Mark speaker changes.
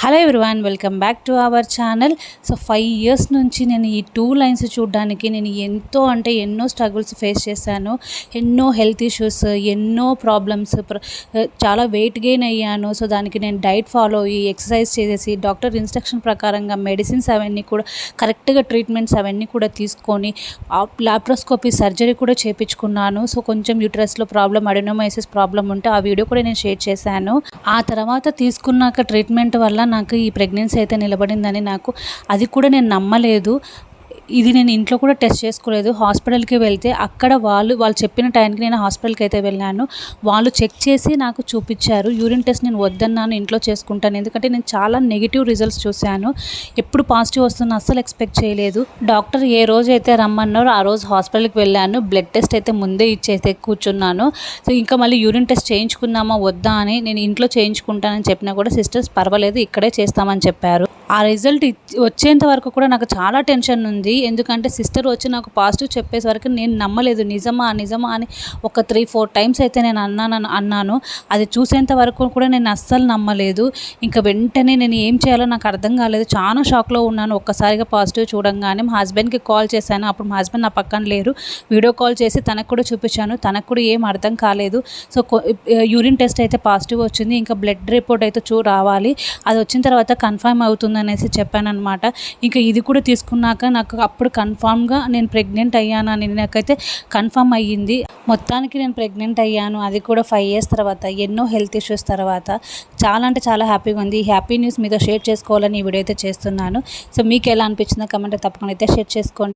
Speaker 1: Hello everyone, welcome back to our channel. So 5 years నుంచి నేను ఈ 2 lines చూడడానికి నేను ఎన్నో స్ట్రగుల్స్ ఫేస్ చేశాను. ఎన్నో హెల్త్ ఇష్యూస్, ఎన్నో ప్రాబ్లమ్స్, చాలా వెయిట్ గెయిన్ అయ్యాను. సో దానికి నేను డైట్ ఫాలో అయ్యి ఎక్సర్సైజ్ చేసేసి డాక్టర్ ఇన్స్ట్రక్షన్ ప్రకారంగా మెడిసిన్స్ అవన్నీ కూడా కరెక్ట్గా ట్రీట్మెంట్స్ అవన్నీ కూడా తీసుకొని లాప్రోస్కోపీ సర్జరీ కూడా చేయించుకున్నాను. సో కొంచెం యూట్రస్లో ప్రాబ్లం, అడినోమైసిస్ ప్రాబ్లం ఉంటే ఆ వీడియో కూడా నేను షేర్ చేశాను. ఆ తర్వాత తీసుకున్నాక ట్రీట్మెంట్ వల్ల నాకు ఈ ప్రెగ్నెన్సీ అయితే నిలబడిందని అది కూడా నేను నమ్మలేదు. ఇది నేను ఇంట్లో కూడా టెస్ట్ చేసుకోలేదు. హాస్పిటల్కి వెళ్తే అక్కడ వాళ్ళు చెప్పిన టైంకి నేను హాస్పిటల్కి అయితే వెళ్ళాను. వాళ్ళు చెక్ చేసి నాకు చూపించారు. యూరిన్ టెస్ట్ నేను వద్దన్నాను, ఇంట్లో చేసుకుంటాను. ఎందుకంటే నేను చాలా నెగిటివ్ రిజల్ట్స్ చూశాను. ఎప్పుడు పాజిటివ్ వస్తుందో అస్సలు ఎక్స్పెక్ట్ చేయలేదు. డాక్టర్ ఏ రోజు అయితే రమ్మన్నారో ఆ రోజు హాస్పిటల్కి వెళ్ళాను. బ్లడ్ టెస్ట్ అయితే ముందే ఇచ్చేస్తే కూర్చున్నాను. సో ఇంకా మళ్ళీ యూరిన్ టెస్ట్ చేయించుకుందామా వద్దా అని నేను ఇంట్లో చేయించుకుంటానని చెప్పినా కూడా సిస్టర్స్ పర్వాలేదు ఇక్కడే చేస్తామని చెప్పారు. ఆ రిజల్ట్ వచ్చేంత వరకు కూడా నాకు చాలా టెన్షన్ ఉంది. ఎందుకంటే సిస్టర్ వచ్చి నాకు పాజిటివ్ చెప్పేసే వరకు నేను నమ్మలేదు. నిజమా అని ఒక 3-4 టైమ్స్ అయితే నేను అన్నాను. అది చూసేంత వరకు కూడా నేను అస్సలు నమ్మలేదు. ఇంకా వెంటనే నేను ఏం చేయాలో నాకు అర్థం కాలేదు. చాలా షాక్లో ఉన్నాను. ఒక్కసారిగా పాజిటివ్ చూడంగానే మా హస్బెండ్కి కాల్ చేశాను. అప్పుడు మా హస్బెండ్ నా పక్కన లేరు. వీడియో కాల్ చేసి తనకు కూడా చూపించాను. తనకు కూడా ఏం అర్థం కాలేదు. సో యూరిన్ టెస్ట్ అయితే పాజిటివ్ వచ్చింది. ఇంకా బ్లడ్ రిపోర్ట్ అయితే రావాలి. అది వచ్చిన తర్వాత కన్ఫర్మ్ అవుతుంది అనేసి చెప్పాను అనమాట. ఇంకా ఇది కూడా తీసుకున్నాక నాకు అప్పుడు కన్ఫామ్గా నేను ప్రెగ్నెంట్ అయ్యానని నాకైతే కన్ఫర్మ్ అయ్యింది. మొత్తానికి నేను ప్రెగ్నెంట్ అయ్యాను. అది కూడా 5 years తర్వాత, ఎన్నో హెల్త్ ఇష్యూస్ తర్వాత. చాలా అంటే చాలా హ్యాపీగా ఉంది. ఈ హ్యాపీ న్యూస్ మీతో షేర్ చేసుకోవాలని ఈ వీడియో అయితే చేస్తున్నాను. సో మీకు ఎలా అనిపించిందో కమెంట్ తప్పకుండా అయితే షేర్ చేసుకోండి.